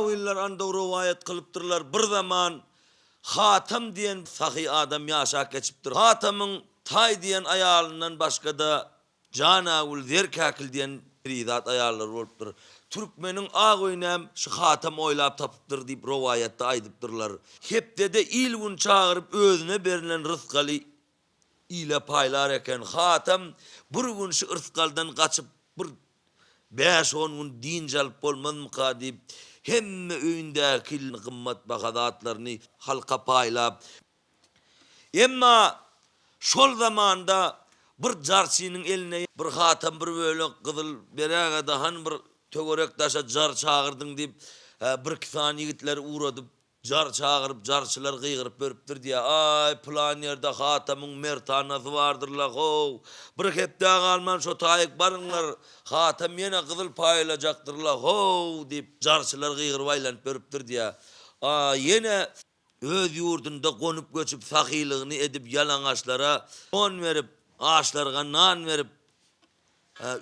Ağıylar anda rivayet kılıptırlar. Bir zaman Hatam diyen sahi adam yaşa geçiptir. Hatamın tay diyen ayalından başka da Canavul Zerkakil diyen ridat ayarlar olupdur. Türkmenin ağoynam şu Hatam oylap tapıptır deyip rivayette aydıptırlar. Hepde de ilgun çağırıp özüne verilen rızkalı ile paylar eken Hatam bir gün şu rızkaldan kaçıp bir 5-10 gün din jalp bolman mukadip hemme öýündäki gymmat bagadatlaryny halka paylap. Emma şol zamanda bir jarçynyň eline bir hatam bir böyle gyzyl beräge dahan bir tögerek taşa jar çağırdyň diýip bir kisan ýigitler uğradyp jar çağırıp jarçylar gıýgyryp beripdir diýe. Ay plan ýerde hatamyň mertanasy bardyrlar ho. Bir hepde galman şo taýyk barňlar hatam ýene gyzyl paýlajaktyrlar ho diýip jarçylar gıýgyryp aýlanyp beripdir diýe. Ýene öz ýurdunda gonyp göçüp sahylygyny edip ýalaňaçlara on berip ağaçlarga nan berip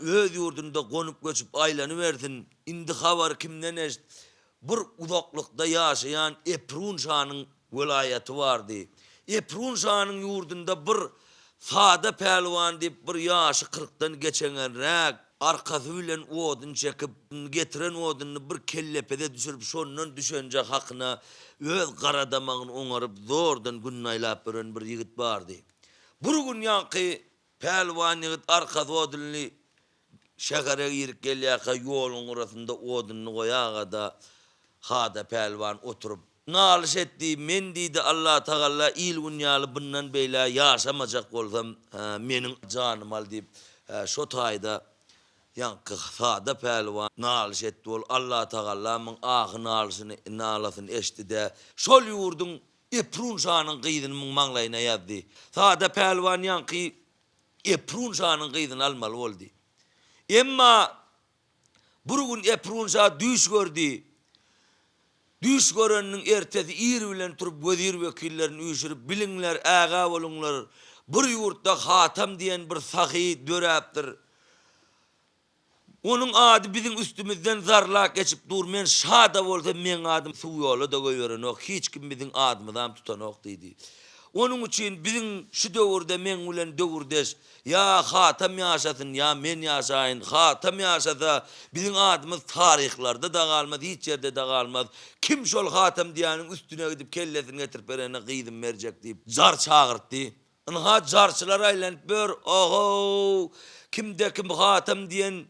öz ýurdunda gonyp göçüp aýlanyp bersin. Indi habar kimden eşit? Bir uzaklykda ýaşaýan Eprun şanyň welaýaty bardy. Eprun şanyň ýurdunda bir sada pälwan diýip bir ýaşy 40-dan geçenrek arkasy bilen odun çekip getiren oduny bir kellepede düşürüp şondan düşenje hakyna öz garadamagyny oňaryp zordan günnaýlap beren bir ýigit bardy. Bir gün ýanky pälwan ýigit arkasy oduny şäherge ýerip gelýärkä ýoluň orasynda oduny goýagada hada pälwan oturup nalyş etdi. Men diýdi Allah Taala il dünýaly bundan beýle ýaşamajak bolsam meniň janym al diýip şo taýda ýanky hada pälwan nalyş etdi. Ol Allah Taalamyň ahy nalysyny eşitdi. Şol ýurdun Eprun şanyň gyzyny maňlaýyna ýazdy. Hada pälwan ýanky Eprun şanyň gyzyny almaly boldy. Emma bir gün Eprun şa düş gördi. Düş göreniniň ertesi ir bilen turup wezir wekillerini üýşürip bilinler aga bolunlar. Bir ýurtda Hatam diýen bir sahy döräpdir. Onuň ady biziň üstümizden zarlak geçip dur. Men şada bolsam men adym suw ýolda goýberenok. Hiç kim biziň adymyzdan tutanok diýdi. Onun için biziň şu döwürde men bilen döwürdeş ya Hatam ýaşasyn ya men ýaşaýyn. Hatam ýaşasa biziň adymyz taryhlarda da galmaz, hiç ýerde de galmaz. Kim şol Hatam diýäniň üstüne gidip kellesini getirip berene gyýdym merjek diýip jar çağırtdy. Onha jarçylar aýlanyp ber, oho kimde kim Hatam diýen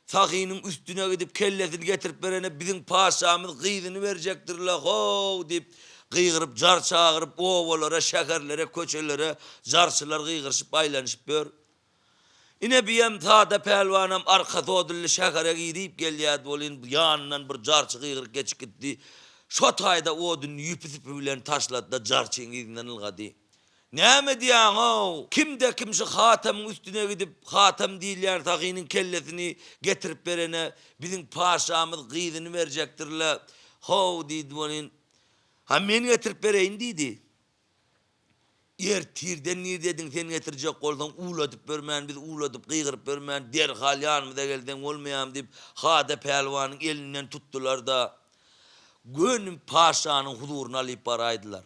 sahynyň üstüne gidip kellesini getirip berene biziň paşamyz gyýdyny berjekdirler ho diýip gıygırıp jar çağırıp ovalara, şekerlere, köçelere jarçylar gıygırışıp aýlanyşyp ber. Ine biyem tada pälwanam arkasy odully şekere giyip gelýär bolyn ýanyndan bir jarçy gıygırıp geçip gitdi. Şo taýda oduny ýüpüsip bilen taşlady da jarçyň ýerinden ylgady. Näme diýäň o? Kimde kim şu Hatamyň üstüne gidip Hatam diýilýär tagynyň kellesini getirip berene biziň paşamyz gyýdyny berjekdirler. Ho diýdi bolyn. Ha men getirip bereýin diýdi. Tirden ni dedin sen getirjek bolsaň uladyp bermän, biz uladyp gıýgyryp bermän, derhal ýanymyza gelden bolmaýam diýip hada pälwanyň elinden tutdular da gönüm paşanyň huduryna alyp baraýdylar.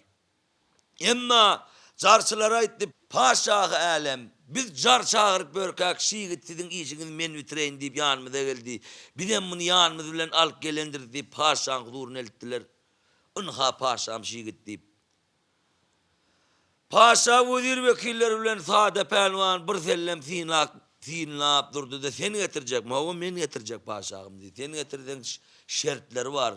Emma jarçylar aýtdy, paşa alem biz jar çağırıp berkäk şiýgit siziň işiňiz men bitireýin diýip ýanymyza geldi. Bizem muny ýanymyz bilen alyp gelendir diýip paşanyň huduryna eltdiler. Onha paşam şiýgit diýip. Paşa wezir wekilleri bilen sada pälwan bir sellem sinlap durdy da seni getirjek, mawa men getirjek paşagym diýdi. Seni getirdiň şertleri bar.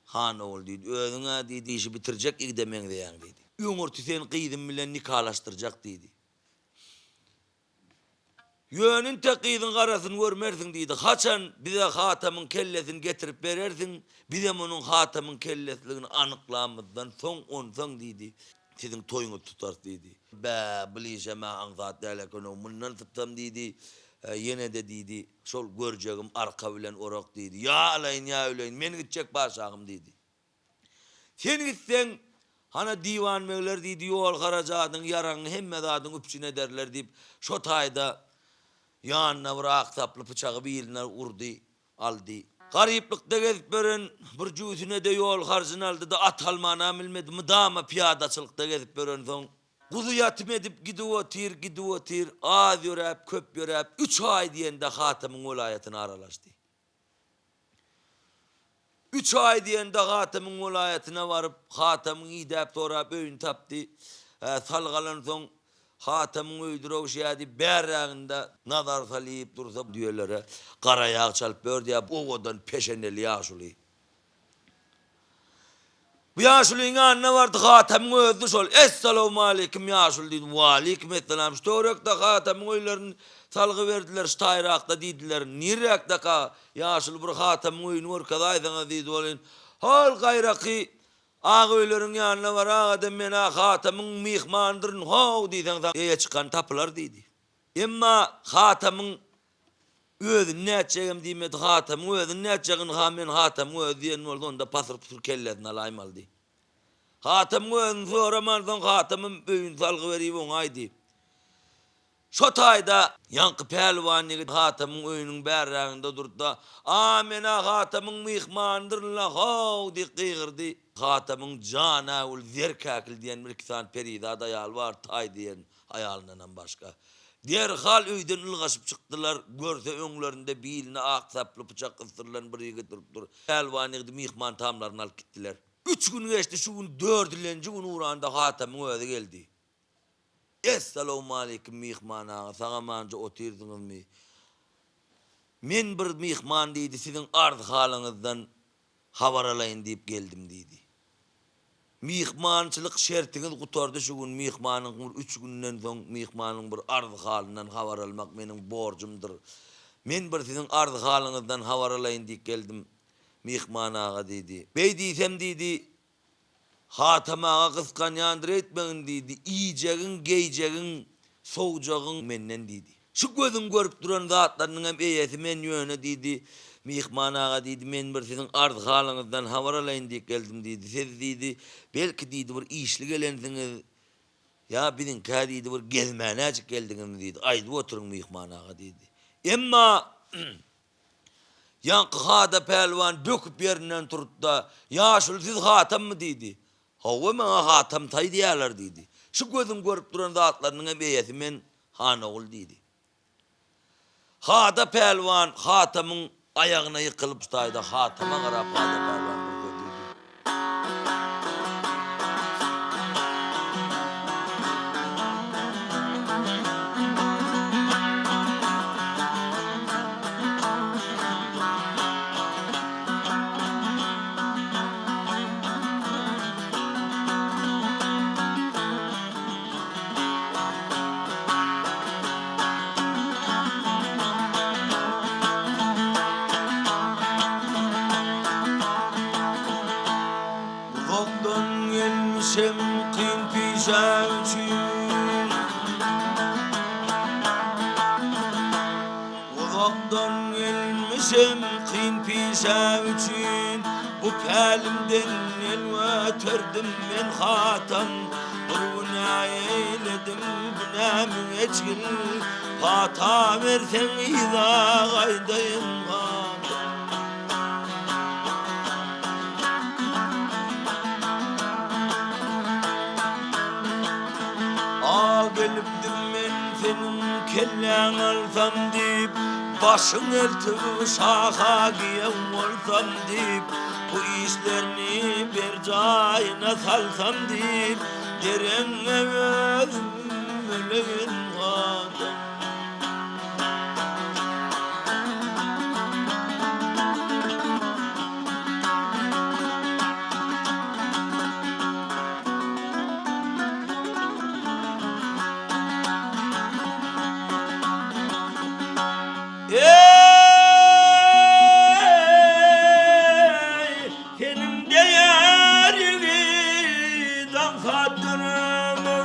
Han ol diýdi. Özüňe diýdi işi bitirjek igdemeň diýen diýdi. Öňürti sen gyýdym bilen nikalaşdyrjak diýdi. Ýönün teqidin garasyny görmersiň diýdi. Haçan bize Hatamyň kellesini getirip berersiň, bize onuň Hatamyň kellesligini anyklamazdan soň onsoň diýdi. Siziň toýuňy tutar diýdi. Bilýse ma aňzat dälekini mundan tutdum diýdi. Ýene de diýdi, şol görjegim arka bilen orak diýdi. Ya alaýyn ya öleýin, men gitjek başagym diýdi. Sen gitseň hana diwan megler diýdi, ýol garajadyň ýaraňy hemme zadyň üpçün ederler diýip şo taýda ýanyna bir aksaply bıçagy biline urdy, aldy. Gariplikde gezip beren bir cüsüne de yol harcını aldı da at almana bilmedi mıdama piyadaçılıkta gezip beren son. Kuzu yatım edip gidiyor otir, az yörep, köp yörep, 3 ay diyende Hatem'in vilayetine aralaştı. 3 ay diyende Hatem'in vilayetine varıp, Hatem'in idep sonra böğün taptı. Salgalan son Hatem'in öydürü şeydi, berrağında nazar salayıp dursa düğelere, kara yağ çalıp bördü ya, o odan peşeneli yaşılıyor. Bu yaşılığın anına vardı Hatem'in öldü sol. Esselamu aleyküm yaşıl dedi. Ve aleyküm etselam. Storekta Hatem'in öylerini salgı verdiler. Stayrakta dediler. Nirekta ka yaşıl bir Hatem'in öyünü var kadaydan dedi olin. Hal gayraki ağa öylerin yanına var. Ağa demen Hatem'in mihmandırın. Hav deyden eye çıkan tapılar dedi. Emma Hatem'in özün ne edeceğim diyemedi Hatem'in özün ne edeceğim hamen Hatem'in özü diyen oldu onda pasır pusur kelledin alayım aldı. Hatem'in özün soramandan Hatem'in böyün salgı veriyim on aydı. Şotayda yankı pelvan negid Hatem'in öyünün berrağında durdu da amena Hatem'in mihmandırla hav di qıygırdı. Hatem'in cana ul zerkakil diyen bir kisan perida dayal var tay diyen ayalından başka. Derhal öyden ılgaşıp çıktılar. Görse öňlerinde biline ak saplı bıçak ısırılan biri getirip dur. Elvanigdi mihman tamlarını alıp gittiler. 3 gün geçti şu gün 4-lenci gün uğranda Hatem'in özü geldi. Esselamu aleyküm mihman ağa sana manca otirdiniz mi? Men bir mihman deydi sizin arz halınızdan havaralayın deyip geldim deydi. Mihmançılık şertiniz kutardı şu gün mihmanın 3 günden son mihmanın bir arz halinden havar almak benim borcumdur. Men bir sizin arz halınızdan havar alayın deyip geldim mihman ağa dedi. Bey diysem dedi Hatem ağa kıskan yandır etmeyin dedi. İyicegin, geycegin, soğucagın menden dedi. Şu gözün görüp duran zatlarının hem eyesi men yöne dedi. Mihman ağa dedi, men bir sizin arz halınızdan havar alayın deyip geldim dedi. Siz dedi, belki dedi bir işli gelensiniz. Ya bizim ka dedi bir gezmene açık geldiniz dedi. Aydı oturun mihman ağa dedi. Emma yankı hada pelvan döküp yerinden turup da yaşıl siz Hatem mi dedi. Hava bana Hatem tay diyorlar dedi. Şu gözüm görüp duran zatlarının hem eyesi men hanağul dedi. Hada pelvan Hatem'in ayağına yıkılıp tutaydı. Hatem'e karap hada pelvan bir gördüydü. Uzaktan gelmişim kıyın pişem için. Uzaktan gelmişim kıyın pişem için. Bu pelimden elva ötürdüm ben Hatem. Bir günah eyledim günahımı geçkin. Hata versen izah aydayım Hatem. Gelipdim men senin kellen alsam deyip başın eltimi şaha giyen olsam deyip bu işlerini bir cayına salsam deyip deren özüm öleyin Hatem. Senin değerini dansadırım.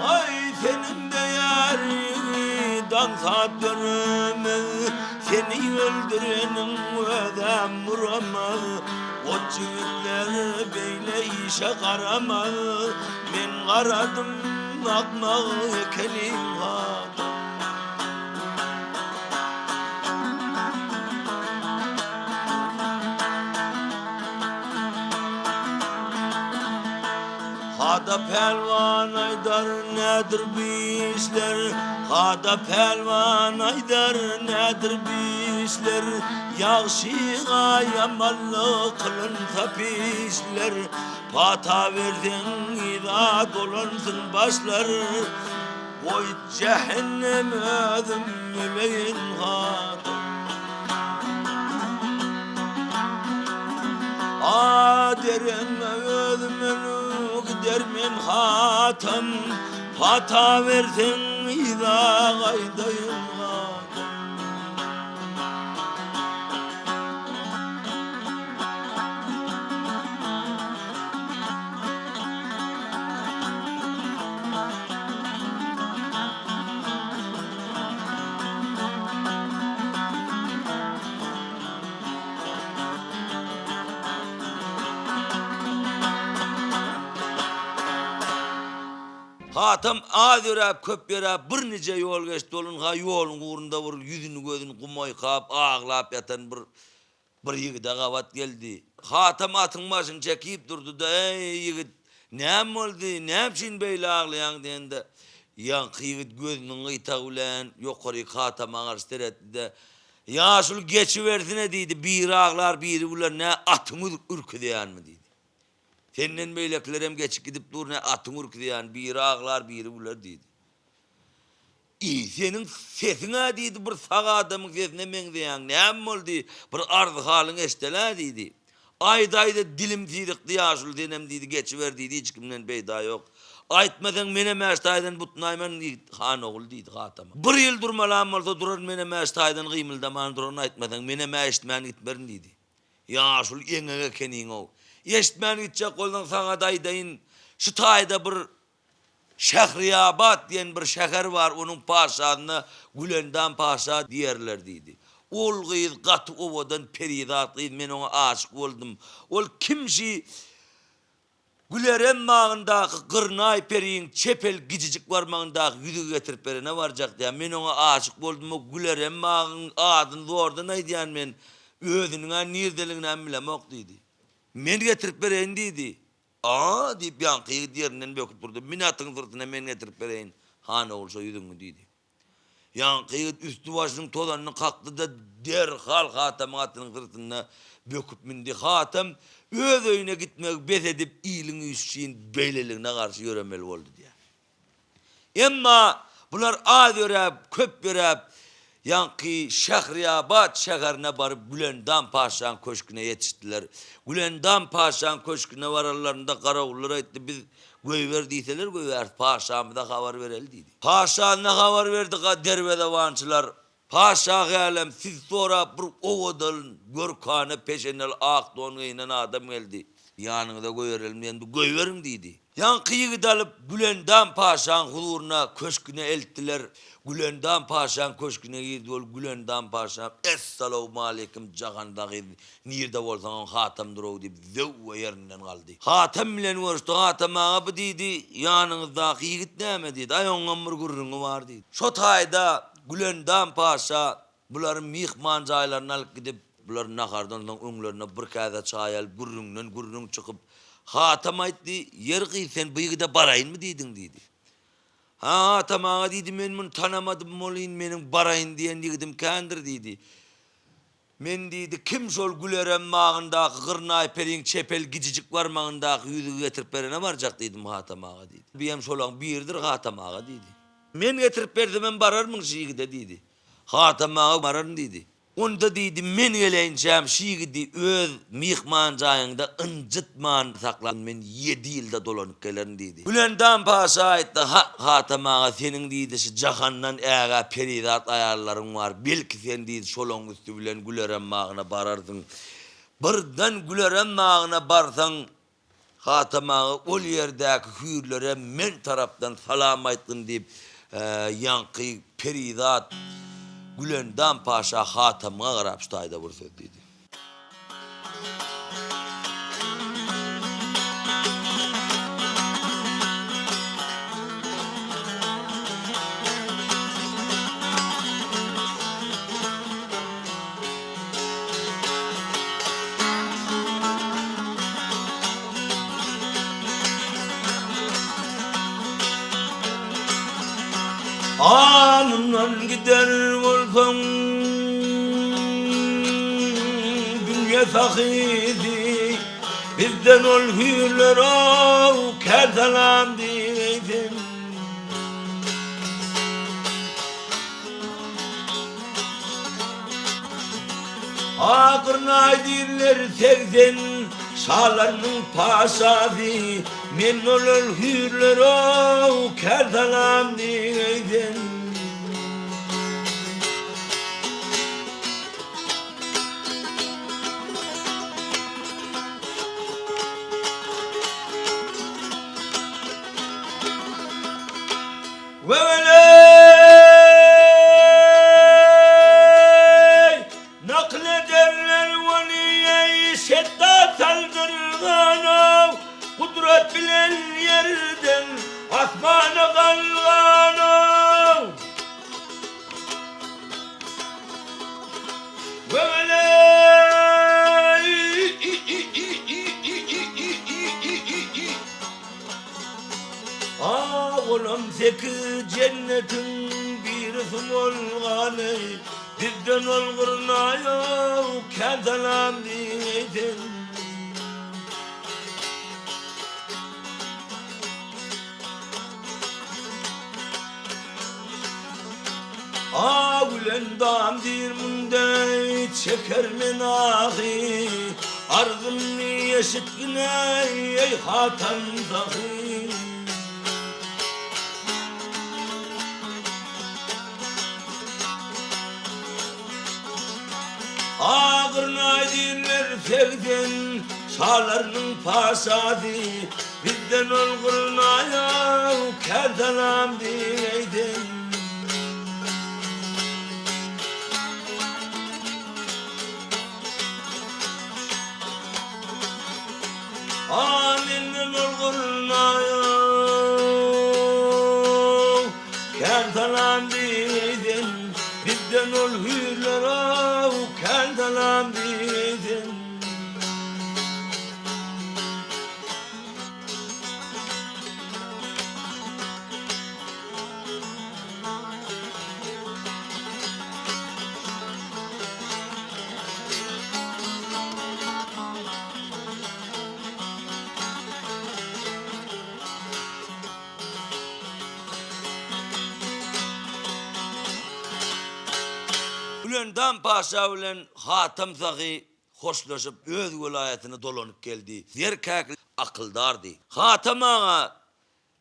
Ay senin değerini dansadırım. Seni öldürenin ödem vuramaz. O çiğitler beyle işe karamaz. Ben karadım akmağı ekelim Hatem. Hada pelvan aydar nedir bu işler, hada pelvan aydar nedir bu işler, yağşığa yamallı kılın tapişler, pata verdin ida dolansın başlar, oy cehennem ödüm müleyin hada. Derim ödümünü dermin hatam, hata verdin ida gaydayım hatam. Hatam adırap köpyerap bir nice yol geçti olun, ha yolun uğrunda vur yüzünü gözünü kumay kap ağlap yatan bir yigit gavat geldi. Hatam atın başını çekip durdu da ey yigit näme oldu, näme için beýle ağlayan dendi. Yankı yigit gözünün gıytağı bilen ýokary Hatama garşy etdi de ya şul geçiversine deydi, biri ağlar biri bular ne atımı ürküdiýänmi deydi. Senden beýleklerem geçip gidip dur ne atın ürküdiýän, biri ağlar biri bular deydi. Senin sesine deydi bir sağa adamın sesine meňzeýän näme boldy, bir ardy halyň eşdelä deydi. Ayda dilim tiýdik diýaşul denem deydi, geçiver deydi, hiç kimden beýda ýok. Aýtmasaň mene mäştaýdan butnaýman han ogul deydi Hatama. Bir ýyl durmalam bolsa durar mene mäştaýdan gymyldaman duran aýtmasaň mene mäşitmän gitmerin deydi. Ýaşul eňege keniň o. Eşitmän gitjek bolsaň saňa daýdaýyn şu taýda bir Şähriyabad diýen bir şäher bar, onuň paşasyna Gülendam paşa diýerler deydi. Ol gyz gaty owadan peridat gyz, men oňa aşyk boldum. Ol kimşi Gülerem mağındaky Gyrnay periň çepel gijijik barmagyndaky ýüzüge getirip berene barjak diýär. Men oňa aşyk boldum. O Gülerem mağın adyny zordan aýdýan men özüniň nirdeligini bilemok diýdi. Men getirip bereýin diýdi. Aa diýip ýanky ýerinden böküp durdy. Minatyň sırtyna men getirip bereýin. Han olsa ýüzüňi diýdi. Ýanky üstü başynyň tozanyny kakdy da derhal Hatama atynyň sırtyna böküp mindi. Hatam öz öýüne gitmek bez edip ýylyň üstçin beýleligine garşy ýöremeli boldy diýär. Emma bular az ýörep, köp ýörep, Yankı Şähriyabad şäherine barıp Gülendam paşanyň köşküne ýetişdiler. Gülendam paşanyň köşküne bararlarynda garagullar aýtdy, biz göýber diýseler göýber, paşamyza habar bereli diýdi. Paşanyna habar berdi derwede wançylar. Paşa gälem siz sonra bir owadan görkany peşenel ak don giyinen adam geldi. Ýanyňda göýerelim endi göýberim diýdi. Yankı ýigit alyp Gülendam paşanyň huzuruna köşküne eltdiler. Gülendam paşanyň köşküne girdi, ol Gülendam paşa "Assalamu alaykum jagandagy nirde bolsaň Hatam duraw" diýip zewwe ýerinden galdy. Hatam bilen görüşdi. Hatama bu diýdi, ýanyňyzdaky ýigit näme diýdi? "Aýoňam bir gurrungy bar" diýdi. Şo taýda Gülendam paşa buların mihman jaýlaryna alyp gidip bular nahardan öňlerine bir käze çaý alyp gurrun çykyp Hatam aýtdy, "Yer gysen bu ýigide baraýynmy diýdiň" diýdi. Ha tamağa diýdi, men bunu tanamadım molyn, meniň baraýyn diýen ýigidim kändir diýdi. Men diýdi, kim şol Gülerem magyndaky Gyrnay periň çepel gijijik barmagyndaky ýüzüge getirip berene barjak diýdim Hatamağa diýdi. Biýem şolaň birdir Hatamağa diýdi. Men getirip berdim, men bararmyň şiýigide diýdi. Hatamağa bararyn diýdi. Onda diýdi, men gelýänçäm şiýigidi öz mihman jaýynda ınjytman saklan, men 7 ýylda dolanyp gelerin diýdi. Gülendam paşa aýtdy, Hatamağa seniň diýdi, şu jahandan äge peridat aýarlaryň bar. Belki sen diýdi, şolaň üstü bilen Gülerem magyna barardyň. Birden Gülerem magyna barsaň, Hatamağa ol ýerdäki hürlere men tarapdan salam aýtdym diýip, ýanky peridat Gülendam paşa Hatam'a garap şu taýda bir söz diýdi. gider olsam dünya sakidi bizden ol hürler o kertalam dedim. Akırnay dirler sevden şalarının paşadı men olur hürler o kertalam dedim. Veveley naklederler veliye şeddat aldırgana kudret bilen yerden asmana kalgana veveley oğlum zeki cennetin bir olganı bizden olgurnayo kerdalam dedim. Gülen damdir munday çeker menahi arzımni yeşitgine ey hatan dahi. Ağırnay dirler sevden şalarının paşadı bizden olgurnayo kerdalam dedim. Aminden olgurnayo kerdalam dedim. Bizden ol hürler o kerdalam dedim. Ulan Dam Paşa bilen Hatam Zagi hoşlaşıp öz vilayetine dolanıp geldi. Zerkakil akıldardı. Hatam ağa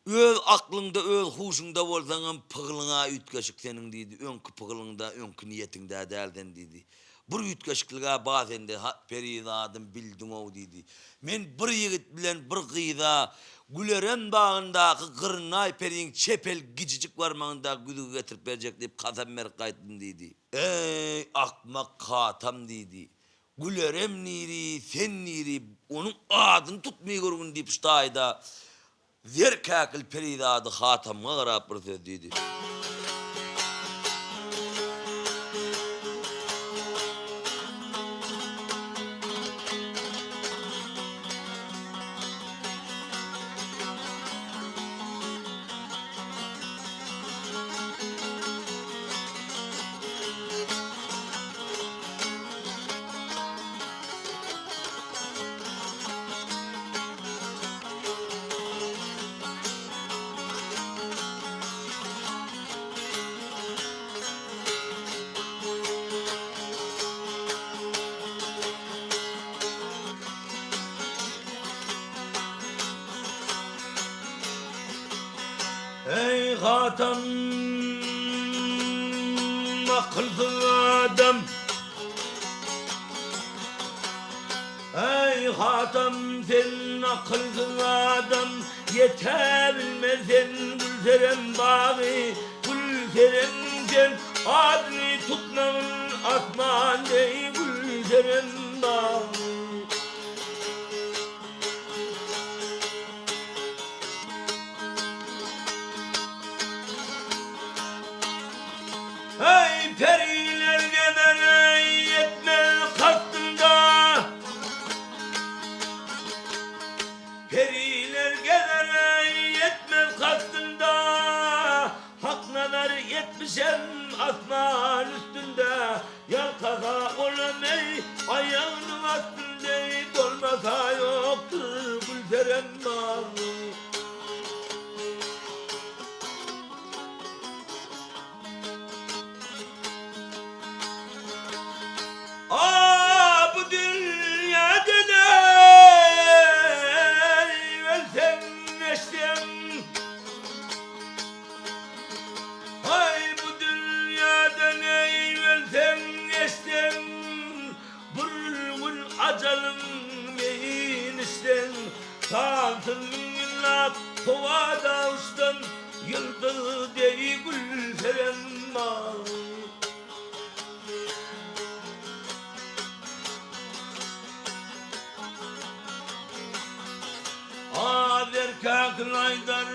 öz aklında öz huşunda bolsaňam pıgılıňa ütgeşik senin dedi. Önkü pıgılığında önkü niýetinde dälden dedi. Bir ütgeşikliga bazen de perizadım bildim o dedi. Men bir ýigit bilen bir gyýda Güleren bağındaky Gırnay periň çepel gicicik barmağında güdüg getirip berjek dep kasam mer gaýtdym dedi. Ey akmak Hatam dedi. Gülerem niri, sen niri, onun adyny tutmay görgün dep ştaýda zerkakil perizady Hatamga garap bir söz dedi. Ey Hatam akılsız adam, ey Hatam sen akılsız adam, yetebilmezsen gülserem bağı, gülserem sen adını tutmamın asman dey gülserem bağı. Ey periler gedene yetmez kastımda, periler gedene yetmez kastımda, hak nazar yetmişem asma kakılaydar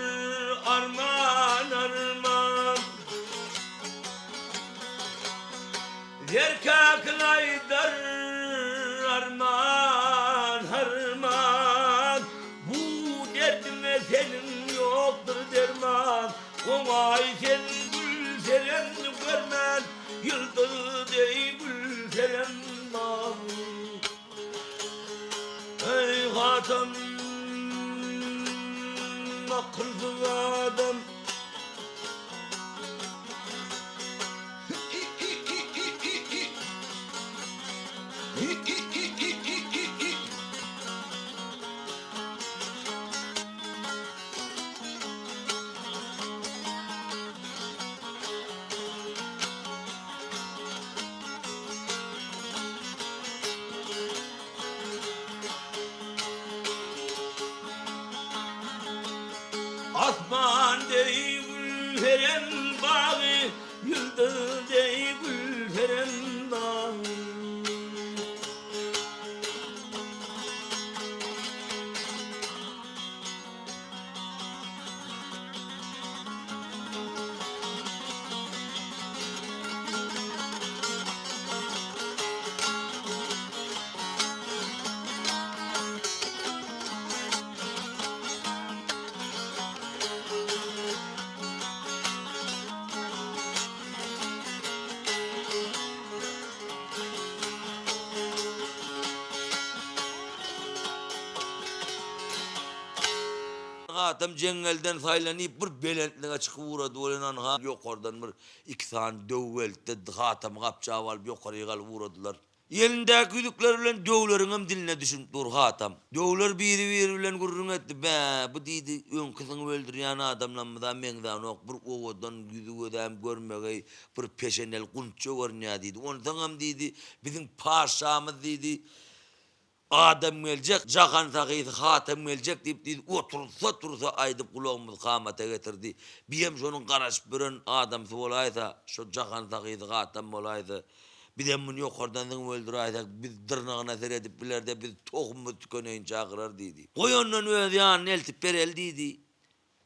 arman arman yer kakılaydar arman arman bu derdime senin yoktur derman Omay sen gül seren görmez yıldız ey gül seren ey hatam akılsız adam Asman dey gül veren bağı yıldız dey gül veren bağı Adam cengelden saylanıp bir belentliğe çıkıp uğradı olan ha yok oradan bir iki tane dövveltti hatam kapçağı alıp yukarıya kalıp uğradılar. Elindeki güdükler bilen dövlerin diline düşünüp dur hatam. Dövler biri bilen gurrun etti be bu deydi ön kızını öldüren adamla mı da mengdan ok bir ovadan güdük ödem görmeye bir peşenel kunçu görünüyor deydi. Ondan deydi bizim paşamız deydi. Adam gelecek, cakan takıydı, hatem gelecek deyip deydi, otursa aydıp kulağımız kâmete getirdi. Biyem şunun karaş birin adamsı olaydı, şu cakan takıydı, hatem olaydı. Bir de bunu yukarıdan öldüraydı, biz dırnağına seredip bilerde biz tohumu tükeneyin çağırar deydi. Koyunun ödyanın eltip berel deydi.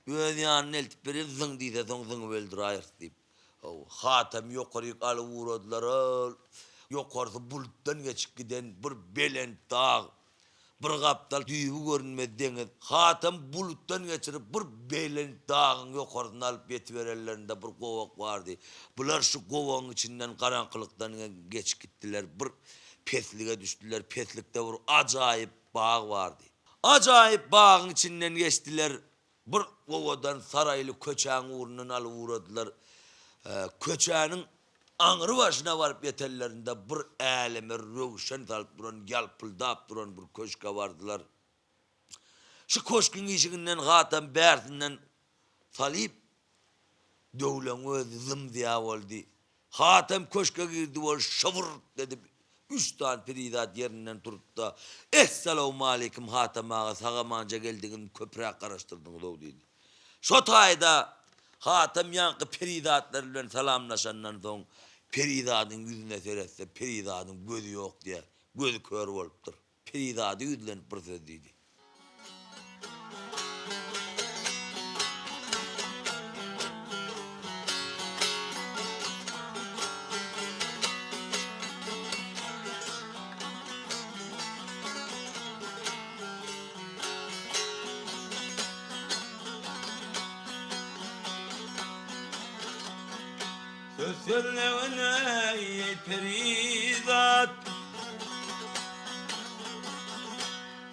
Ödyanın eltip berel zın deydi, zın öldürayır deyip. Hatem yukarı alıp uğradılar. Yukarısı buluttan geçip giden bir belent dağ, bir kaptal düğü görünmez deniz. Hatem buluttan geçirip bir belent dağın yukarısından alıp yetiverellerinde bir kovak vardı. Bunlar şu kovağın içinden karanlıktan geç gittiler. Bir pesliğe düştüler. Peslikte bir acayip bağ vardı. Acayip bağın içinden geçtiler. Bir kovadan saraylı köçeğin uğrundan alıp uğradılar. Köçeğinin Anrı başına varıp yeterlerinde bir eleme rövşen salıp duran, yalpıldap duran bir köşke vardılar. Şu köşkün işiğinden hatam bersinden salıp dövlen özü zım diye oldu. Hatam köşke girdi var şavur dedi. 3 tane peridat yerinden turup da Esselamu aleyküm hatam ağa sağamanca geldiğin köprüye karıştırdın dedi. Şu tayda hatam yankı peridatlarla salamlaşandan sonra Peridatın yüzüne seyretse peridatın gözü yok diye gözü kör oluptur. Peridatı yüzlenip bir söz deydi. Sözlerine peridat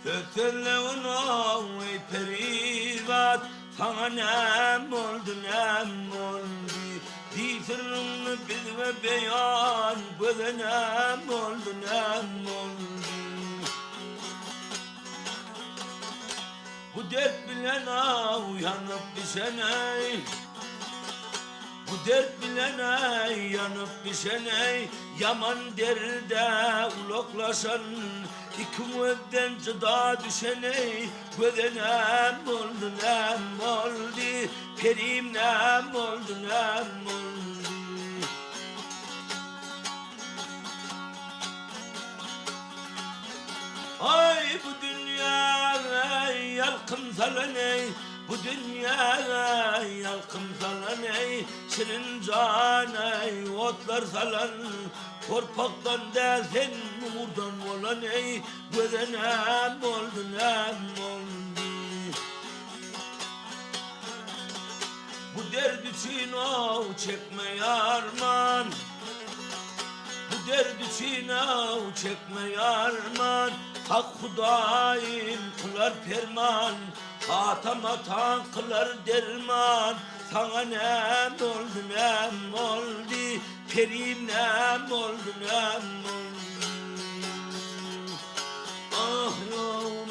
Sözlerine peridat Sana nem oldu Di sırrını bilme beyan Göze nem oldu Bu dert bilene uyanıp düşene Bu dert bilene yanıp düşene yaman derde ulaklaşan iki müedden cıda düşene göze nem oldu perim nem oldu Ay bu dünya yalk yalkım salan ey bu dünyaya yalkım salan ey şirin can ey otlar salan torpaktan del sen nurdan olan ey gözenem oldun em oldu. Bu derd için av çekme arman, bu derd için av çekme arman. Hak Hudayim kılar ferman, hatam atan kılar derman. Sana nem oldu nem oldu, perim nem oldu nem oldu. Ah yavrum.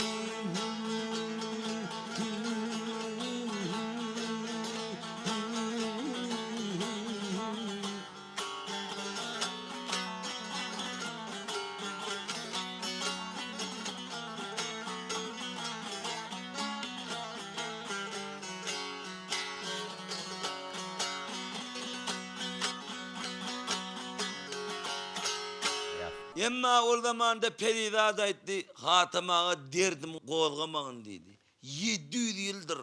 Emma o zamanda Perizat aytdı, Hatamağa derdim kozgamağın dedi. 700 yıldır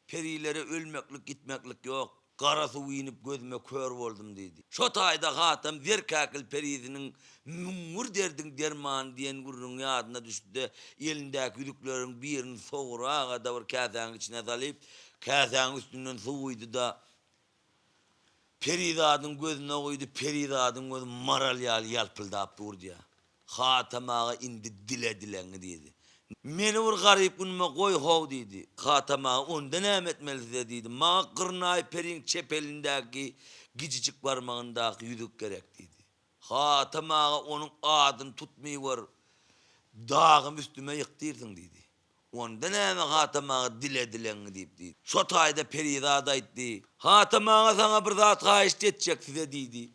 perilere ölmeklik gitmeklik yok. Kara su inip gözüme kör oldum dedi. Şu tayda Hatam Zerkakil perizinin mumur derdin derman diyen gurrun yadına düştü de elindeki yüzüklerin birini soğurağa da var kasanın içine salıp kasanın üstünden suydu da Perizat'ın gözüne koydu, Perizat'ın gözü maralyal yalpıldap durdu ya. Hatamağa indi dile dileni dedi. Meni vur garip unuma koy hov dedi. Hatamağa ondan etmelize dedi. Mağa kırnay perin çepelindeki gicicik parmağındaki yüzük gerek dedi. Hatamağa onun adını tutmayı var. Dağım üstüme yıktırsın dedi. Ondan hemen Hatamağa dile dileni deyip dedi. Şu tayda Perizat aytdı. Hatamağa sana bir zat kayışt edecek size dedi.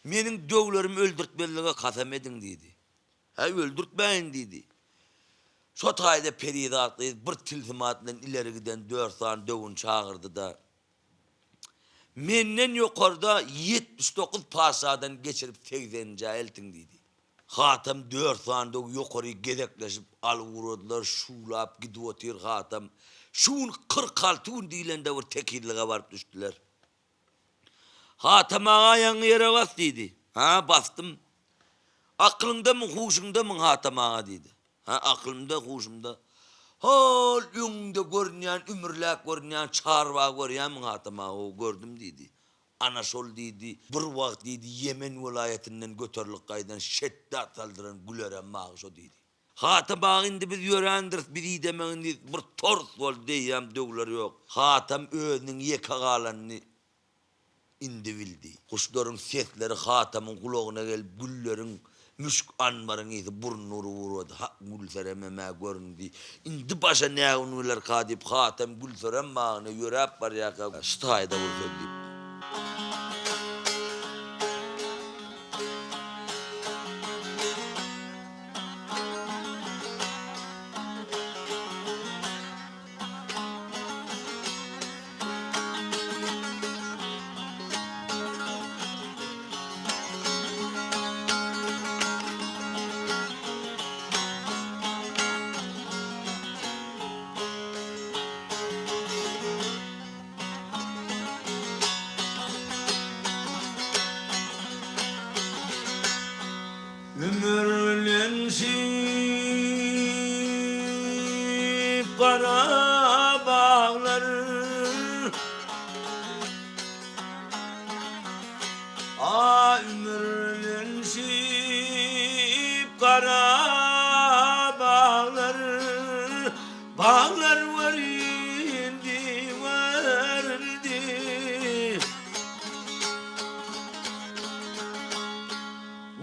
Menin dövlerimi öldürtmeliğe kasem edin dedi. Ha öldürtmeyin dedi. Şu tayda Perizat bir tilsimatından ileri giden 4 tane dövün çağırdı da. Menden yukarıda 79 pasadan geçirip 80. eltin dedi. Hatam 4 tane dövün yukarı gedekleşip alıvurdular, şulap gidiyotir Hatam. Şun 46 dilen de bir tekilliğe varıp düştüler. Hatamağa ayağını yere bas dedi. Ha bastım. Aklında mı huşunda mı Hatamağa dedi. Ha aklımda huşumda. Hol yungda görünen, ümürlük görünen, çarva görünen mi Hatamağa o gördüm dedi. Anaşol dedi. Bir vakt dedi Yemen vilayetinden götürlük kaydan şeddat saldıran güleren mağış o dedi. Hatamağa indi biz yörendir biri demeğin dedi. Bir tors oldu diyem dövler yok. Hatam özünün yekağalanını indi bildi. Kuşların sesleri Hatam'ın kulağına gelip güllerin müşk anmarın iyisi burnuru vuruyordu. Gülserememe göründü. İndi başa ne unular kadip Hatam gülseremmağına yörep var ya. Stayda vurdu deyip. Ömürlensip kara bağlar ömürlensip kara bağlar bağlar var indi vardı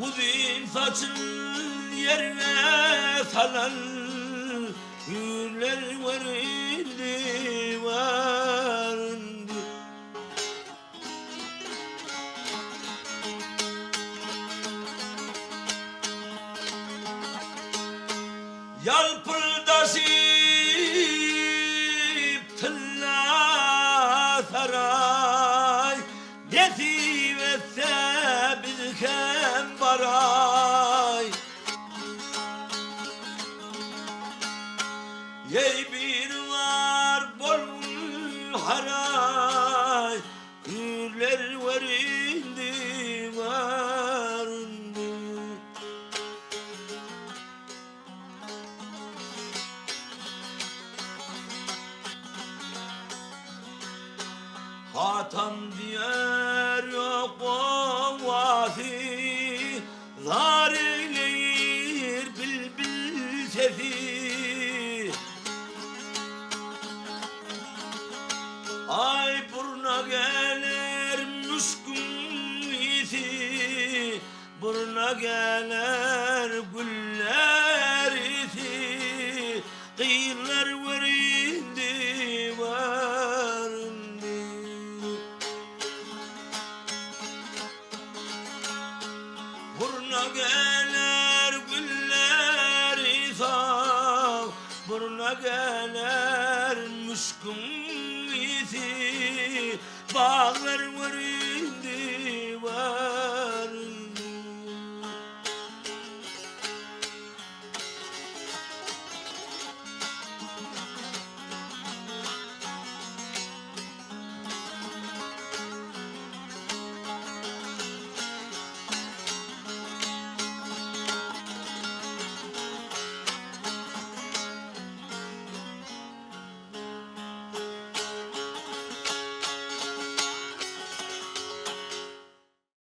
uzun saçın yerine salan güller vardı vardı. Yalpırdaşıp tılla saray nesip etse bilken baray. Buruna gelir güller iti, kıyılar varindi varindi. Buruna gelir güller iti, buruna gelir müşkün iti, bağlar varindi.